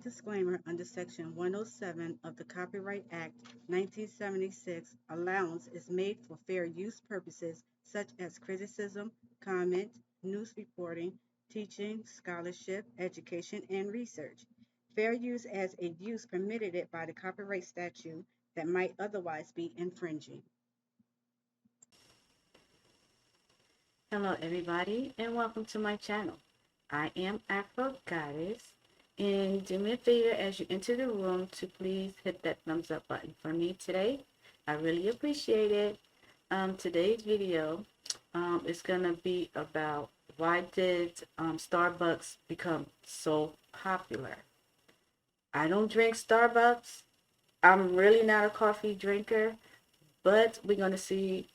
disclaimer under Section 107 of the Copyright Act 1976, allowance is made for fair use purposes such as criticism, comment, news reporting, teaching, scholarship, education, and research. Fair use as a use permitted it by the copyright statute that might otherwise be infringing. Hello everybody and welcome to my channel. I am Afro Goddess, and do me a favor as you enter the room to please hit that thumbs up button for me today. I really appreciate it. Today's video is gonna be about why did Starbucks become so popular. I don't drink Starbucks. I'm really not a coffee drinker, but we're gonna see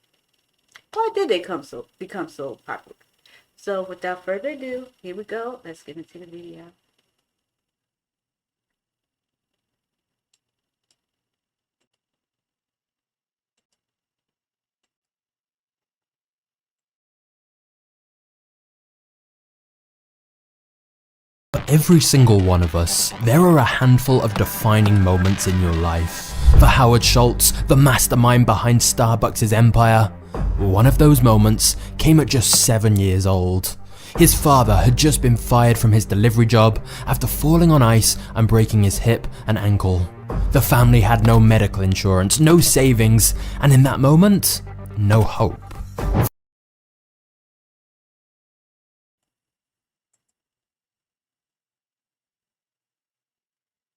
why did they become so popular. So without further ado, here we go. Let's get into the video. For every single one of us, there are a handful of defining moments in your life. For Howard Schultz, the mastermind behind Starbucks' empire, one of those moments came at just 7 years old. His father had just been fired from his delivery job after falling on ice and breaking his hip and ankle. The family had no medical insurance, no savings, and in that moment, no hope.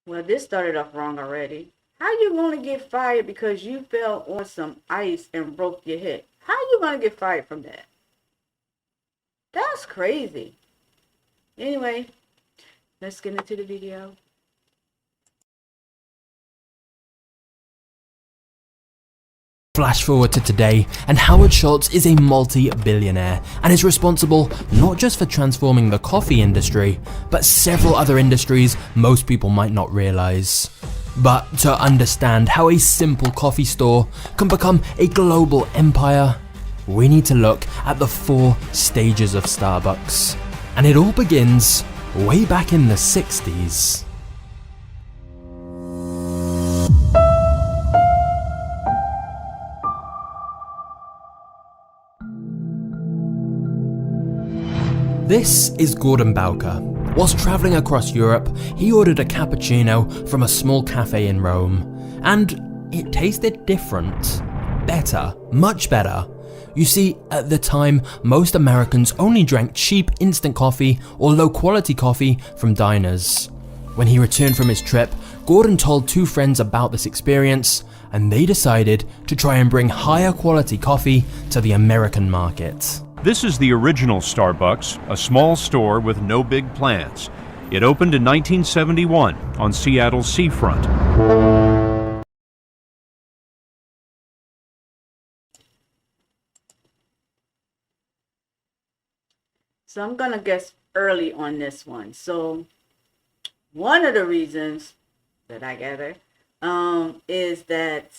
Well, this started off wrong already. How you gonna get fired because you fell on some ice and broke your hip? How you gonna get fired from that? That's crazy. Anyway, let's get into the video. Flash forward to today, and Howard Schultz is a multi-billionaire and is responsible not just for transforming the coffee industry, but several other industries most people might not realize. But to understand how a simple coffee store can become a global empire, we need to look at the 4 stages of Starbucks. And it all begins way back in the 60s. This is Gordon Bowker. Whilst travelling across Europe, he ordered a cappuccino from a small cafe in Rome, and it tasted different. Better, much better. You see, at the time, most Americans only drank cheap instant coffee or low quality coffee from diners. When he returned from his trip, Gordon told 2 friends about this experience, and they decided to try and bring higher quality coffee to the American market. This is the original Starbucks, a small store with no big plans. It opened in 1971 on Seattle's seafront. So I'm gonna guess early on this one. So one of the reasons that I gather is that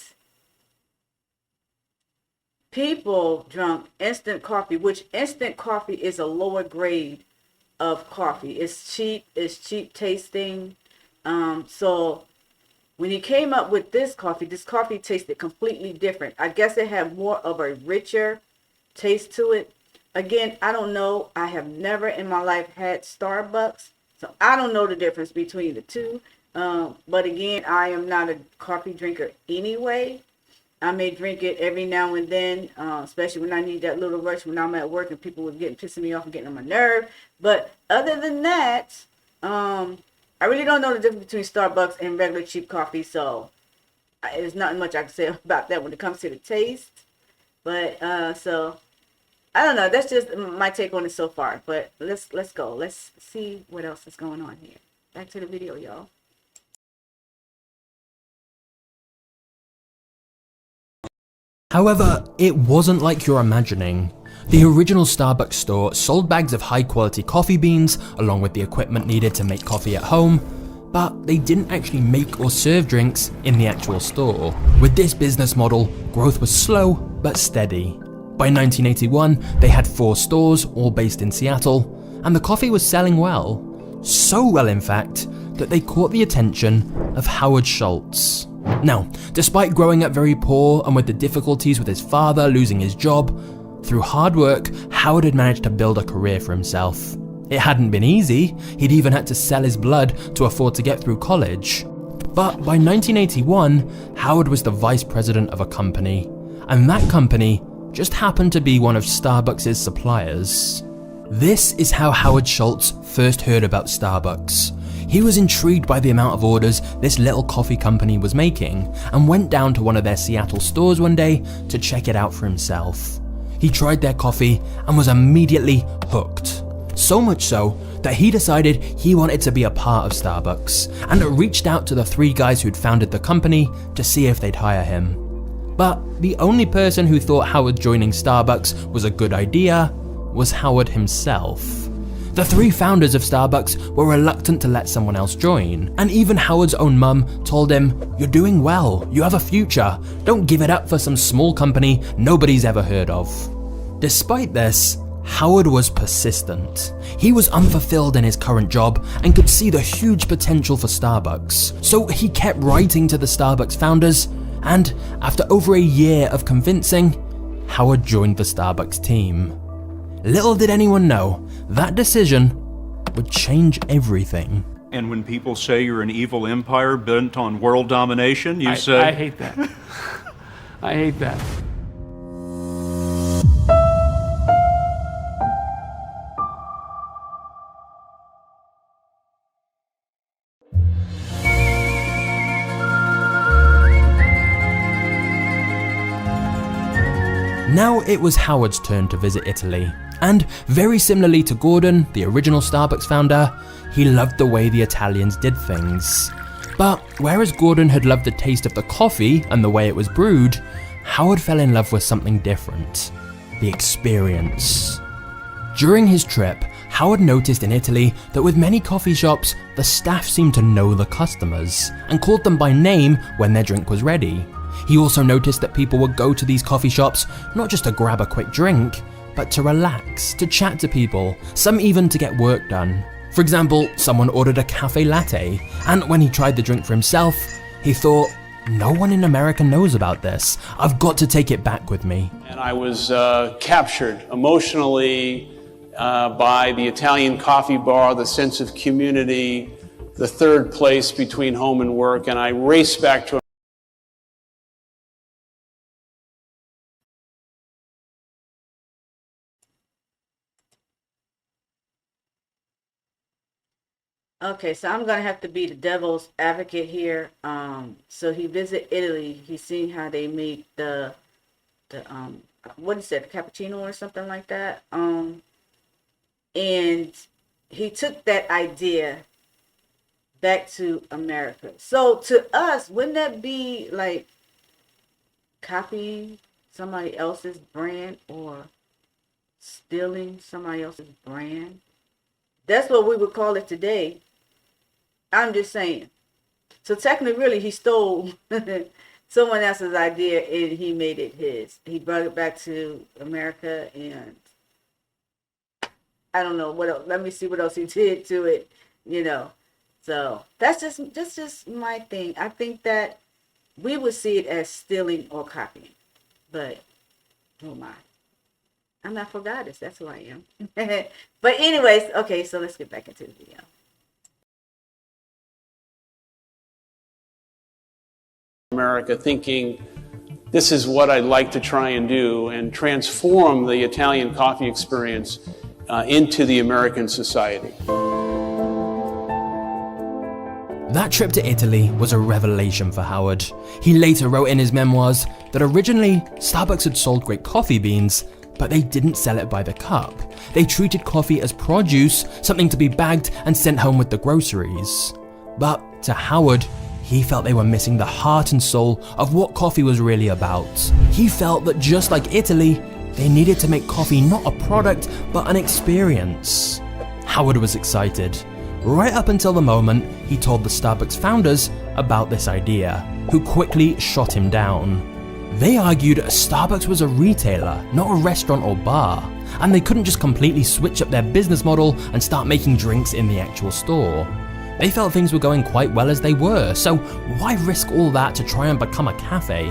people drunk instant coffee, which instant coffee is a lower grade of coffee. It's cheap tasting. So when he came up with this coffee tasted completely different. I guess it had more of a richer taste to it. Again, I don't know. I have never in my life had Starbucks, so I don't know the difference between the two. But again, I am not a coffee drinker anyway. I may drink it every now and then, especially when I need that little rush when I'm at work and people were pissing me off and getting on my nerve. But other than that, I really don't know the difference between Starbucks and regular cheap coffee. So there's not much I can say about that when it comes to the taste. But so I don't know. That's just my take on it so far. But let's go. Let's see what else is going on here. Back to the video, y'all. However, it wasn't like you're imagining. The original Starbucks store sold bags of high quality coffee beans along with the equipment needed to make coffee at home, but they didn't actually make or serve drinks in the actual store. With this business model, growth was slow but steady. By 1981, they had 4 stores, all based in Seattle, and the coffee was selling well. So well, in fact, that they caught the attention of Howard Schultz. Now, despite growing up very poor and with the difficulties with his father losing his job, through hard work, Howard had managed to build a career for himself. It hadn't been easy, he'd even had to sell his blood to afford to get through college. But by 1981, Howard was the vice president of a company, and that company just happened to be one of Starbucks' suppliers. This is how Howard Schultz first heard about Starbucks. He was intrigued by the amount of orders this little coffee company was making and went down to one of their Seattle stores one day to check it out for himself. He tried their coffee and was immediately hooked. So much so that he decided he wanted to be a part of Starbucks and reached out to the 3 guys who'd founded the company to see if they'd hire him. But the only person who thought Howard joining Starbucks was a good idea was Howard himself. The 3 founders of Starbucks were reluctant to let someone else join, and even Howard's own mum told him, "You're doing well, you have a future, don't give it up for some small company nobody's ever heard of." Despite this, Howard was persistent. He was unfulfilled in his current job and could see the huge potential for Starbucks. So he kept writing to the Starbucks founders, and after over a year of convincing, Howard joined the Starbucks team. Little did anyone know, that decision would change everything. And when people say you're an evil empire bent on world domination, you say... I hate that. I hate that. Now it was Howard's turn to visit Italy, and very similarly to Gordon, the original Starbucks founder, he loved the way the Italians did things. But whereas Gordon had loved the taste of the coffee and the way it was brewed, Howard fell in love with something different: the experience. During his trip, Howard noticed in Italy that with many coffee shops, the staff seemed to know the customers and called them by name when their drink was ready. He also noticed that people would go to these coffee shops not just to grab a quick drink, but to relax, to chat to people, some even to get work done. For example, someone ordered a cafe latte, and when he tried the drink for himself, he thought, "No one in America knows about this. I've got to take it back with me." And I was captured emotionally by the Italian coffee bar, the sense of community, the third place between home and work, and I raced back to Okay, so I'm gonna have to be the devil's advocate here. So he visited Italy. He's seen how they make the what is that, cappuccino or something like that. And he took that idea back to America. So to us, wouldn't that be like copying somebody else's brand or stealing somebody else's brand? That's what we would call it today. I'm just saying. So technically, really, he stole someone else's idea and he made it his. He brought it back to America, and I don't know what else. Let me see what else he did to it, you know. So that's just my thing. I think that we would see it as stealing or copying, but who am I? I'm not for goddess. That's who I am. But anyways, okay. So let's get back into the video. America thinking this is what I'd like to try and do and transform the Italian coffee experience into the American society. That trip to Italy was a revelation for Howard. He later wrote in his memoirs that originally Starbucks had sold great coffee beans, but they didn't sell it by the cup. They treated coffee as produce, something to be bagged and sent home with the groceries. But to Howard, he felt they were missing the heart and soul of what coffee was really about. He felt that just like Italy, they needed to make coffee not a product, but an experience. Howard was excited, right up until the moment he told the Starbucks founders about this idea, who quickly shot him down. They argued Starbucks was a retailer, not a restaurant or bar, and they couldn't just completely switch up their business model and start making drinks in the actual store. They felt things were going quite well as they were, so why risk all that to try and become a cafe?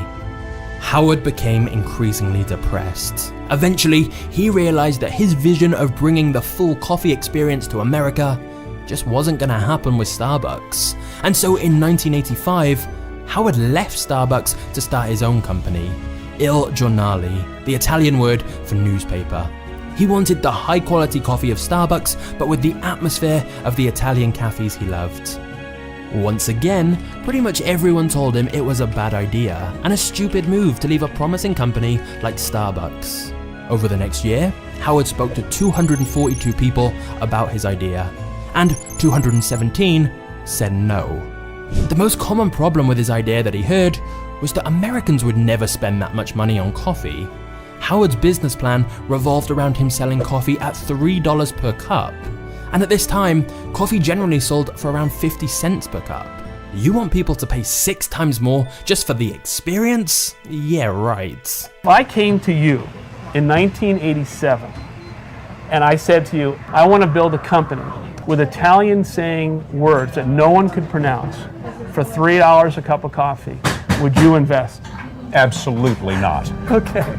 Howard became increasingly depressed. Eventually, he realized that his vision of bringing the full coffee experience to America just wasn't going to happen with Starbucks. And so in 1985, Howard left Starbucks to start his own company, Il Giornale, the Italian word for newspaper. He wanted the high quality coffee of Starbucks, but with the atmosphere of the Italian cafes he loved. Once again, pretty much everyone told him it was a bad idea and a stupid move to leave a promising company like Starbucks. Over the next year, Howard spoke to 242 people about his idea, and 217 said no. The most common problem with his idea that he heard was that Americans would never spend that much money on coffee. Howard's business plan revolved around him selling coffee at $3 per cup. And at this time, coffee generally sold for around 50 cents per cup. You want people to pay 6 times more just for the experience? Yeah, right. If I came to you in 1987 and I said to you, I want to build a company with Italian saying words that no one could pronounce for $3 a cup of coffee, would you invest? Absolutely not. Okay.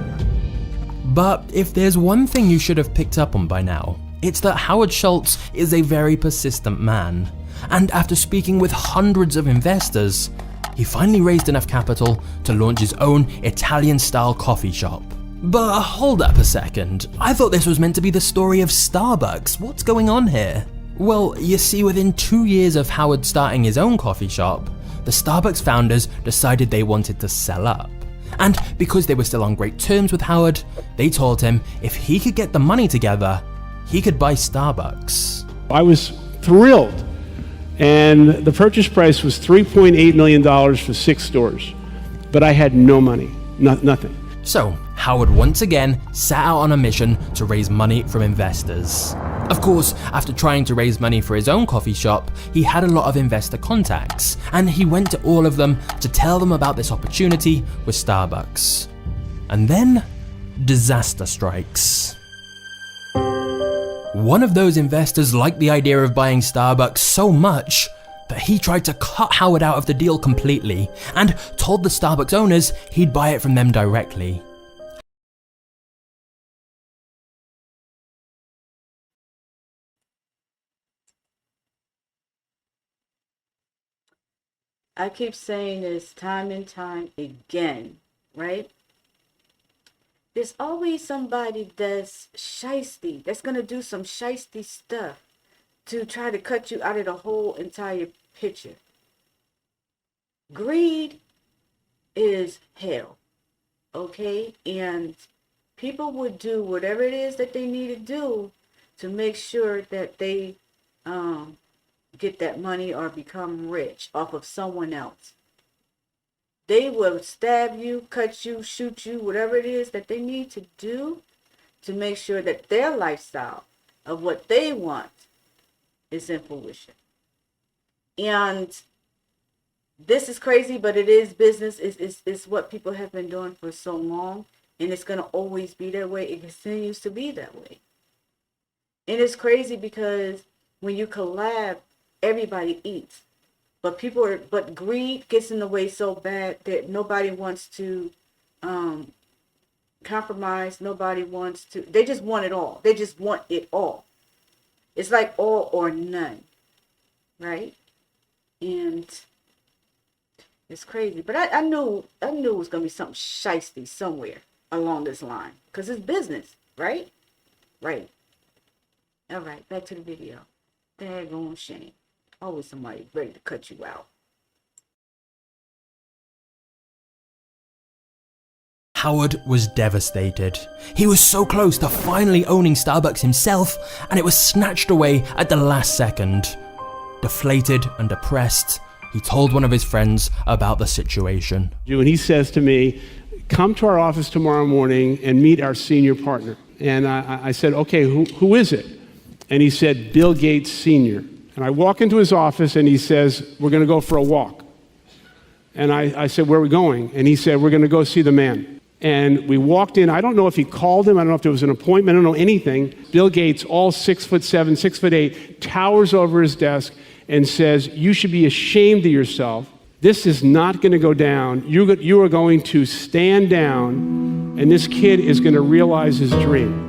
But if there's one thing you should have picked up on by now, it's that Howard Schultz is a very persistent man. And after speaking with hundreds of investors, he finally raised enough capital to launch his own Italian-style coffee shop. But hold up a second, I thought this was meant to be the story of Starbucks. What's going on here? Well, you see, within 2 years of Howard starting his own coffee shop, the Starbucks founders decided they wanted to sell up. And because they were still on great terms with Howard, they told him if he could get the money together, he could buy Starbucks. I was thrilled, and the purchase price was $3.8 million for 6 stores, but I had no money, nothing. So, Howard once again set out on a mission to raise money from investors. Of course, after trying to raise money for his own coffee shop, he had a lot of investor contacts, and he went to all of them to tell them about this opportunity with Starbucks. And then, disaster strikes. One of those investors liked the idea of buying Starbucks so much that he tried to cut Howard out of the deal completely and told the Starbucks owners he'd buy it from them directly. I keep saying this time and time again, right? There's always somebody that's shiesty, that's going to do some shiesty stuff to try to cut you out of the whole entire picture. Greed is hell, okay? And people would do whatever it is that they need to do to make sure that they get that money or become rich off of someone else. They will stab you, cut you, shoot you, whatever it is that they need to do to make sure that their lifestyle of what they want is in fruition. And this is crazy, but it is business. It's what people have been doing for so long, and it's going to always be that way. It continues to be that way. And it's crazy because when you collab, everybody eats. But greed gets in the way so bad that nobody wants to compromise. Nobody wants to. They just want it all. They just want it all. It's like all or none, right? And it's crazy. But I knew it was gonna be something shiesty somewhere along this line because it's business, right? Right. All right. Back to the video. Daggone shame. Always somebody ready to cut you out. Howard was devastated. He was so close to finally owning Starbucks himself, and it was snatched away at the last second. Deflated and depressed, he told one of his friends about the situation. And he says to me, come to our office tomorrow morning and meet our senior partner. And I said, okay, who is it? And he said, Bill Gates Sr. And I walk into his office and he says, we're going to go for a walk. And I said, where are we going? And he said, we're going to go see the man. And we walked in. I don't know if he called him. I don't know if there was an appointment. I don't know anything. Bill Gates, all 6'7", 6'8", towers over his desk and says, "You should be ashamed of yourself. This is not going to go down. You are going to stand down, and this kid is going to realize his dream."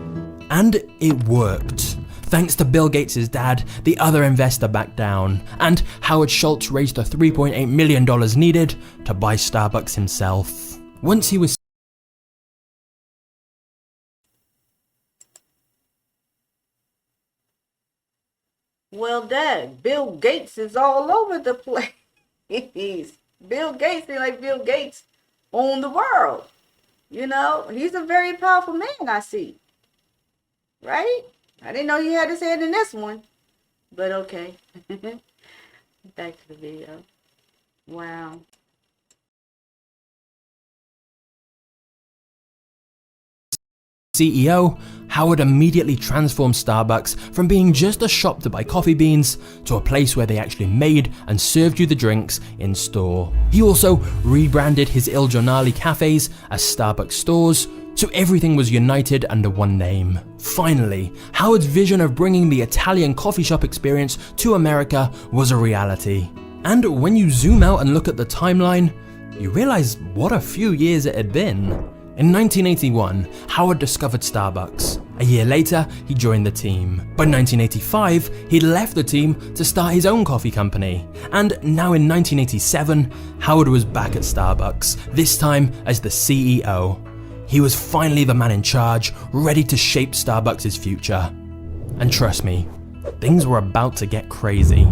And it worked. Thanks to Bill Gates' dad, the other investor backed down, and Howard Schultz raised the $3.8 million needed to buy Starbucks himself. Once he was Well, Dad, Bill Gates is all over the place. Bill Gates, they like Bill Gates own the world. You know, he's a very powerful man, I see. Right? I didn't know he had his hand in this one. But okay. Back to the video. Wow. CEO, Howard immediately transformed Starbucks from being just a shop to buy coffee beans to a place where they actually made and served you the drinks in store. He also rebranded his Il Giornale cafes as Starbucks stores, so everything was united under one name. Finally, Howard's vision of bringing the Italian coffee shop experience to America was a reality. And when you zoom out and look at the timeline, you realize what a few years it had been. In 1981, Howard discovered Starbucks. A year later, he joined the team. By 1985, he'd left the team to start his own coffee company. And now in 1987, Howard was back at Starbucks, this time as the CEO. He was finally the man in charge, ready to shape Starbucks' future. And trust me, things were about to get crazy.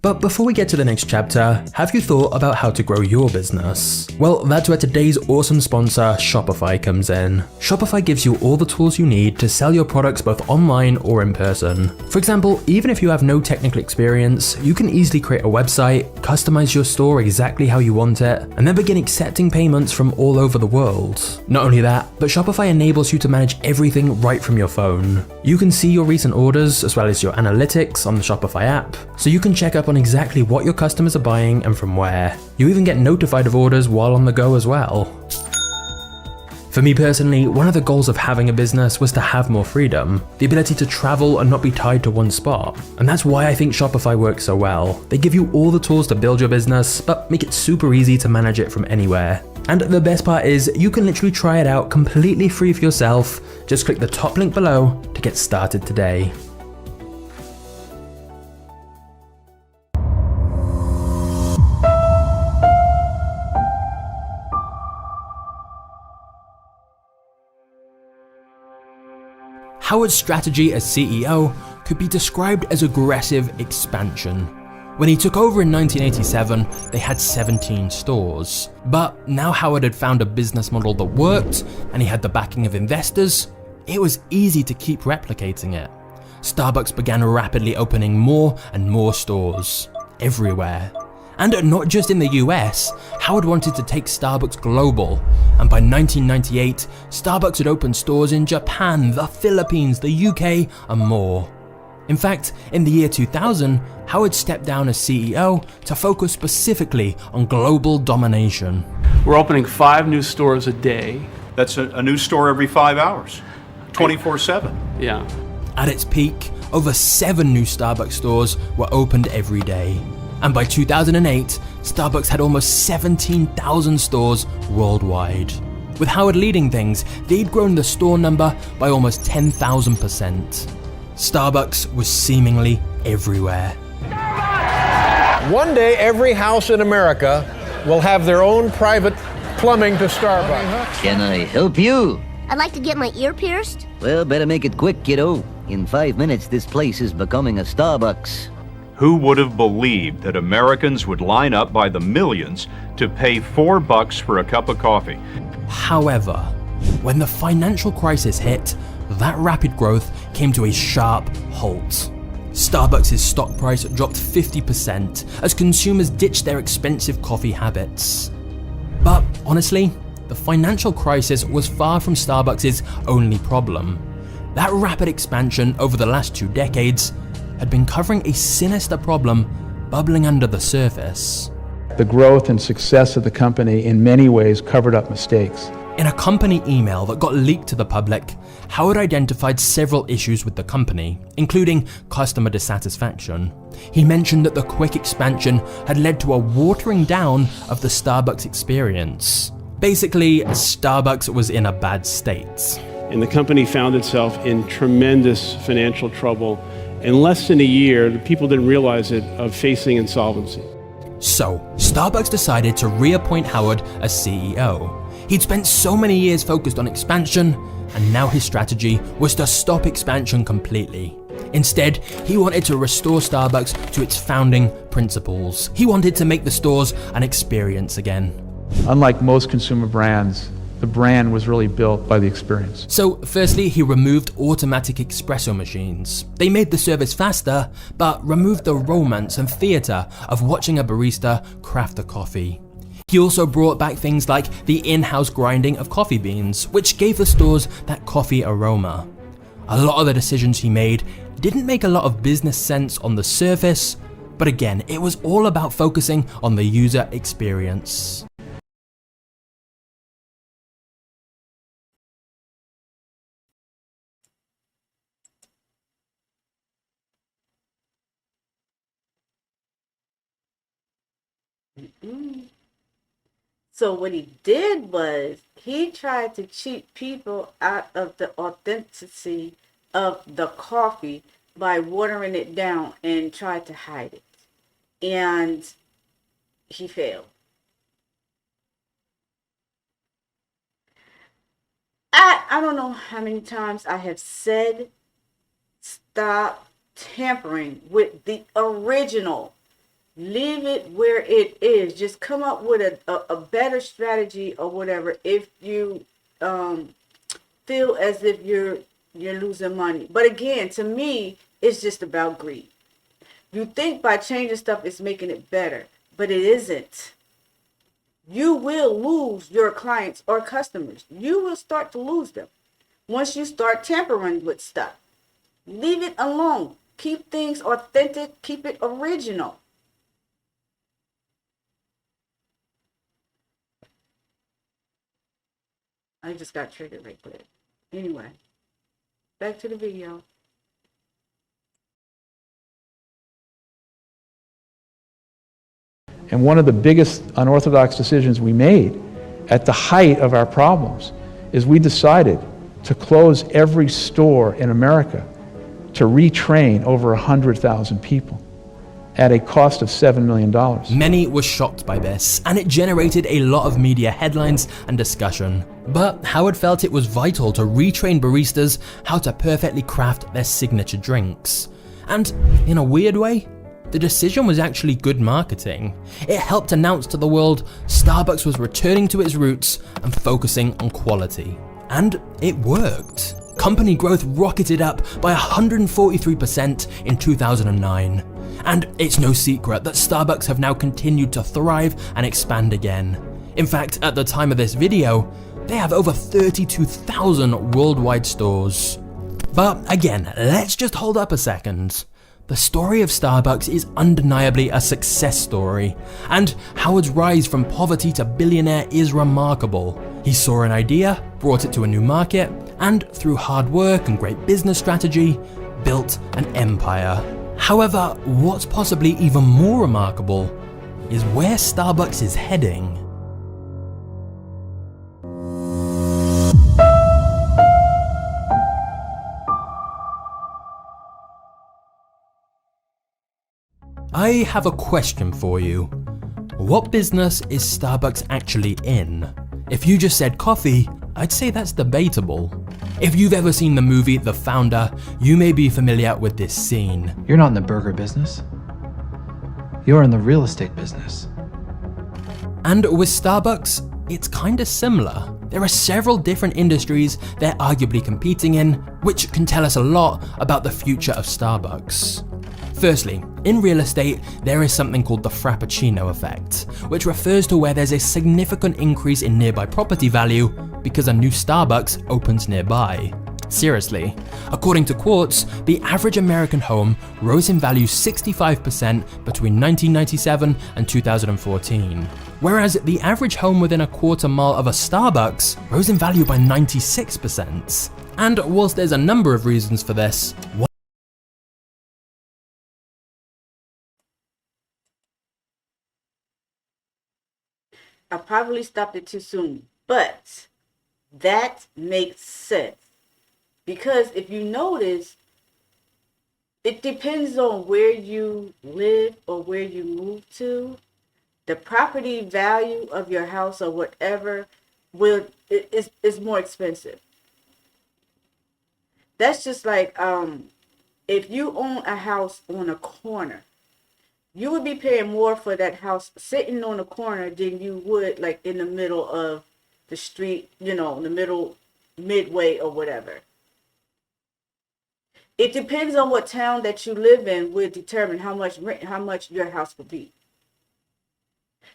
But before we get to the next chapter, have you thought about how to grow your business? Well, that's where today's awesome sponsor, Shopify, comes in. Shopify gives you all the tools you need to sell your products both online or in person. For example, even if you have no technical experience, you can easily create a website, customize your store exactly how you want it, and then begin accepting payments from all over the world. Not only that, but Shopify enables you to manage everything right from your phone. You can see your recent orders as well as your analytics on the Shopify app, so you can check up on exactly what your customers are buying and from where. You even get notified of orders while on the go as well. For me personally, one of the goals of having a business was to have more freedom, the ability to travel and not be tied to one spot. And that's why I think Shopify works so well. They give you all the tools to build your business, but make it super easy to manage it from anywhere. And the best part is, you can literally try it out completely free for yourself. Just click the top link below to get started today. Howard's strategy as CEO could be described as aggressive expansion. When he took over in 1987, they had 17 stores. But now Howard had found a business model that worked, and he had the backing of investors. It was easy to keep replicating it. Starbucks began rapidly opening more and more stores, everywhere. And not just in the US, Howard wanted to take Starbucks global, and by 1998, Starbucks had opened stores in Japan, the Philippines, the UK, and more. In fact, in the year 2000, Howard stepped down as CEO to focus specifically on global domination. We're opening 5 new stores a day. That's a new store every 5 hours, 24/7. Yeah. At its peak, over 7 new Starbucks stores were opened every day. And by 2008, Starbucks had almost 17,000 stores worldwide. With Howard leading things, they'd grown the store number by almost 10,000%. Starbucks was seemingly everywhere. One day, every house in America will have their own private plumbing to Starbucks. Can I help you? I'd like to get my ear pierced. Well, better make it quick, kiddo. In 5 minutes, this place is becoming a Starbucks. Who would have believed that Americans would line up by the millions to pay $4 for a cup of coffee? However, when the financial crisis hit, that rapid growth came to a sharp halt. Starbucks' stock price dropped 50% as consumers ditched their expensive coffee habits. But honestly, the financial crisis was far from Starbucks' only problem. That rapid expansion over the last 2 decades had been covering a sinister problem bubbling under the surface. The growth and success of the company in many ways covered up mistakes. In a company email that got leaked to the public, Howard identified several issues with the company, including customer dissatisfaction. He mentioned that the quick expansion had led to a watering down of the Starbucks experience. Basically, Starbucks was in a bad state. And the company found itself in tremendous financial trouble. In less than a year, the people didn't realize it, of facing insolvency. So, Starbucks decided to reappoint Howard as CEO. He'd spent so many years focused on expansion, and now his strategy was to stop expansion completely. Instead, he wanted to restore Starbucks to its founding principles. He wanted to make the stores an experience again. Unlike most consumer brands, the brand was really built by the experience. So, firstly, he removed automatic espresso machines. They made the service faster, but removed the romance and theatre of watching a barista craft a coffee. He also brought back things like the in-house grinding of coffee beans, which gave the stores that coffee aroma. A lot of the decisions he made didn't make a lot of business sense on the surface, but again, it was all about focusing on the user experience. So what he did was he tried to cheat people out of the authenticity of the coffee by watering it down and tried to hide it. And he failed. I don't know how many times I have said, stop tampering with the original. Leave it where it is. Just come up with a better strategy or whatever if you feel as if you're losing money. But again, to me, it's just about greed. You think by changing stuff it's making it better, but it isn't. You will lose your clients or customers. You will start to lose them once you start tampering with stuff. Leave it alone. Keep things authentic. Keep it original. I just got triggered right quick. Anyway, back to the video. And one of the biggest unorthodox decisions we made at the height of our problems is we decided to close every store in America to retrain over 100,000 people at a cost of $7 million. Many were shocked by this, and it generated a lot of media headlines and discussion. But Howard felt it was vital to retrain baristas how to perfectly craft their signature drinks. And in a weird way, the decision was actually good marketing. It helped announce to the world Starbucks was returning to its roots and focusing on quality. And it worked. Company growth rocketed up by 143% in 2009. And it's no secret that Starbucks have now continued to thrive and expand again. In fact, at the time of this video, they have over 32,000 worldwide stores. But again, let's just hold up a second. The story of Starbucks is undeniably a success story, and Howard's rise from poverty to billionaire is remarkable. He saw an idea, brought it to a new market, and through hard work and great business strategy, built an empire. However, what's possibly even more remarkable is where Starbucks is heading. I have a question for you. What business is Starbucks actually in? If you just said coffee, I'd say that's debatable. If you've ever seen the movie The Founder, you may be familiar with this scene. You're not in the burger business. You're in the real estate business. And with Starbucks, it's kinda similar. There are several different industries they're arguably competing in, which can tell us a lot about the future of Starbucks. Firstly, in real estate, there is something called the Frappuccino effect, which refers to where there's a significant increase in nearby property value because a new Starbucks opens nearby. Seriously, according to Quartz, the average American home rose in value 65% between 1997 and 2014. whereas the average home within a quarter mile of a Starbucks rose in value by 96%. And whilst there's a number of reasons for this, I probably stopped it too soon, but that makes sense. Because if you notice, it depends on where you live or where you move to. The property value of your house or whatever is more expensive. That's just like if you own a house on a corner, you would be paying more for that house sitting on a corner than you would like in the middle of the street, in the middle, midway or whatever. It depends on what town that you live in will determine how much rent, how much your house will be.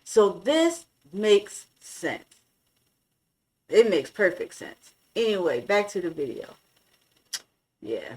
So this makes sense. It makes perfect sense. Anyway, back to the video. Yeah.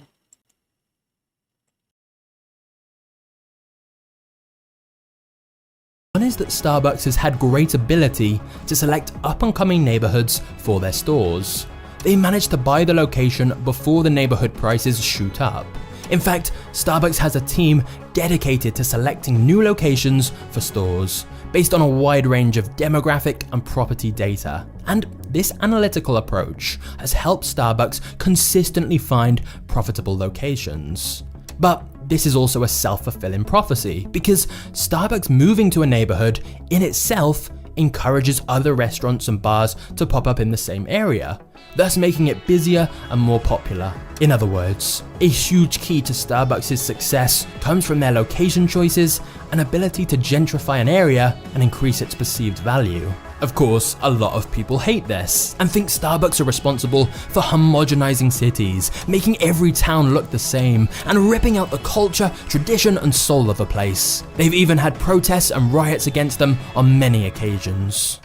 one is that Starbucks has had great ability to select up-and-coming neighborhoods for their stores. They managed to buy the location before the neighborhood prices shoot up. In fact, Starbucks has a team dedicated to selecting new locations for stores based on a wide range of demographic and property data. And this analytical approach has helped Starbucks consistently find profitable locations. But this is also a self-fulfilling prophecy, because Starbucks moving to a neighborhood in itself encourages other restaurants and bars to pop up in the same area, thus making it busier and more popular. In other words, a huge key to Starbucks' success comes from their location choices and ability to gentrify an area and increase its perceived value. Of course, a lot of people hate this and think Starbucks are responsible for homogenizing cities, making every town look the same, and ripping out the culture, tradition, and soul of a place. They've even had protests and riots against them on many occasions.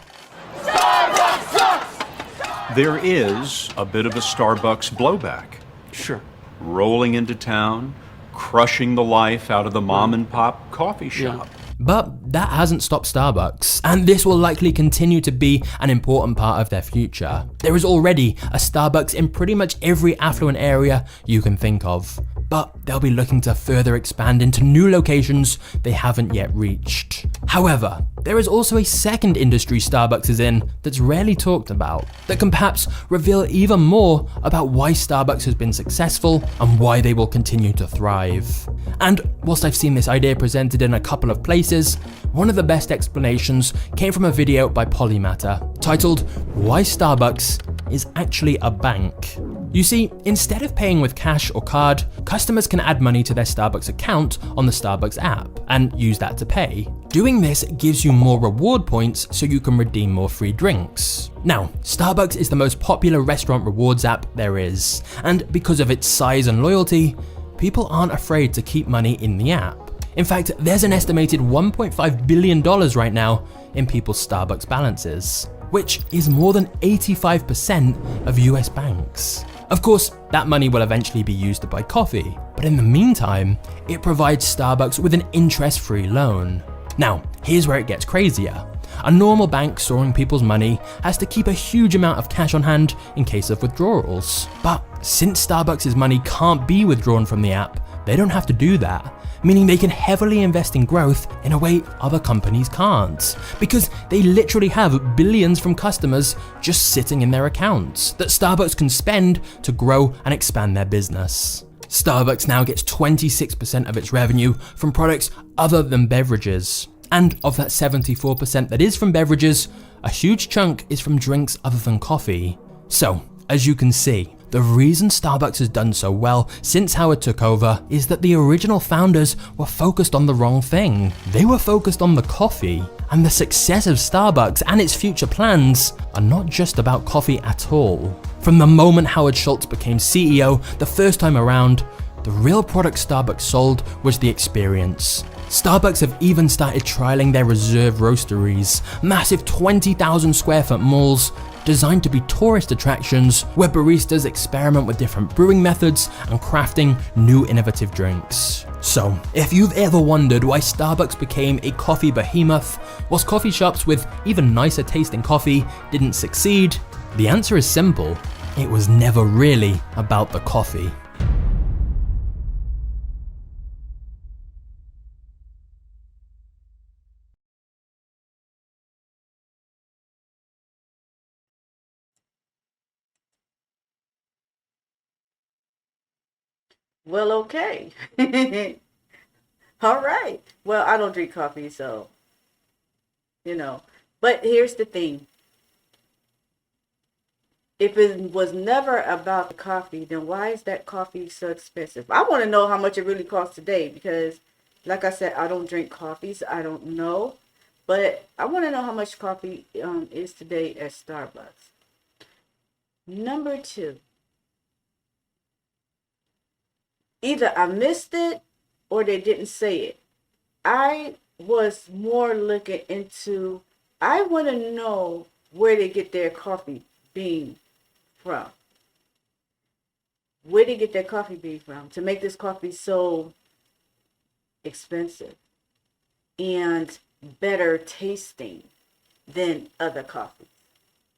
There is a bit of a Starbucks blowback. Sure. Rolling into town, crushing the life out of the mom and pop coffee shop. Yeah. But that hasn't stopped Starbucks, and this will likely continue to be an important part of their future. There is already a Starbucks in pretty much every affluent area you can think of, but they'll be looking to further expand into new locations they haven't yet reached. However, there is also a second industry Starbucks is in that's rarely talked about, that can perhaps reveal even more about why Starbucks has been successful and why they will continue to thrive. And whilst I've seen this idea presented in a couple of places, one of the best explanations came from a video by Polymatter titled "Why Starbucks is Actually a Bank." You see, instead of paying with cash or card, customers can add money to their Starbucks account on the Starbucks app and use that to pay. Doing this gives you more reward points so you can redeem more free drinks. Now, Starbucks is the most popular restaurant rewards app there is, and because of its size and loyalty, people aren't afraid to keep money in the app. In fact, there's an estimated $1.5 billion right now in people's Starbucks balances, which is more than 85% of US banks. Of course, that money will eventually be used to buy coffee, but in the meantime, it provides Starbucks with an interest-free loan. Now, here's where it gets crazier. A normal bank storing people's money has to keep a huge amount of cash on hand in case of withdrawals. But since Starbucks' money can't be withdrawn from the app, they don't have to do that, meaning they can heavily invest in growth in a way other companies can't, because they literally have billions from customers just sitting in their accounts that Starbucks can spend to grow and expand their business. Starbucks now gets 26% of its revenue from products other than beverages. And of that 74% that is from beverages, a huge chunk is from drinks other than coffee. So, as you can see, the reason Starbucks has done so well since Howard took over is that the original founders were focused on the wrong thing. They were focused on the coffee, and the success of Starbucks and its future plans are not just about coffee at all. From the moment Howard Schultz became CEO the first time around, the real product Starbucks sold was the experience. Starbucks have even started trialing their reserve roasteries, massive 20,000 square foot malls designed to be tourist attractions where baristas experiment with different brewing methods and crafting new innovative drinks. So, if you've ever wondered why Starbucks became a coffee behemoth, whilst coffee shops with even nicer tasting coffee didn't succeed, the answer is simple: it was never really about the coffee. Well, okay. All right. Well, I don't drink coffee, so, you know. But here's the thing. If it was never about the coffee, then why is that coffee so expensive? I want to know how much it really costs today because, like I said, I don't drink coffee, so I don't know. But I want to know how much coffee is today at Starbucks. Number 2. Either I missed it or they didn't say it. I was more looking into, I want to know where they get their coffee bean from. Where they get their coffee bean from to make this coffee so expensive and better tasting than other coffees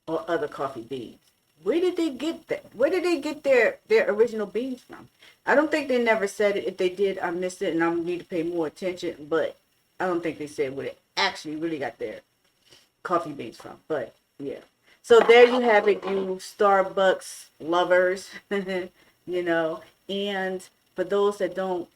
or other coffee beans. Where did they get that? Where did they get their original beans from? I don't think they never said it. If they did, I missed it, and I need to pay more attention. But I don't think they said where they actually really got their coffee beans from. But yeah. So there you have it, you Starbucks lovers, you know. And for those that don't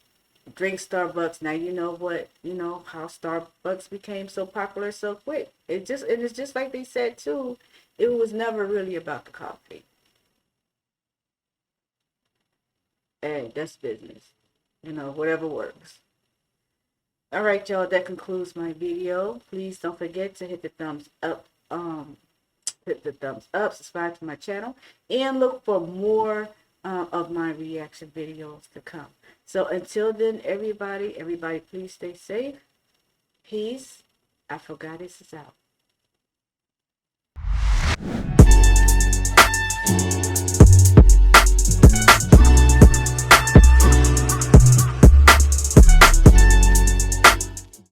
drink Starbucks, now you know how Starbucks became so popular so quick. It's just like they said too. It was never really about the coffee. Hey, that's business. Whatever works. All right, y'all, that concludes my video. Please don't forget to hit the thumbs up. Subscribe to my channel, and look for more of my reaction videos to come. So until then, everybody, please stay safe. Peace. Afro Goddess is out.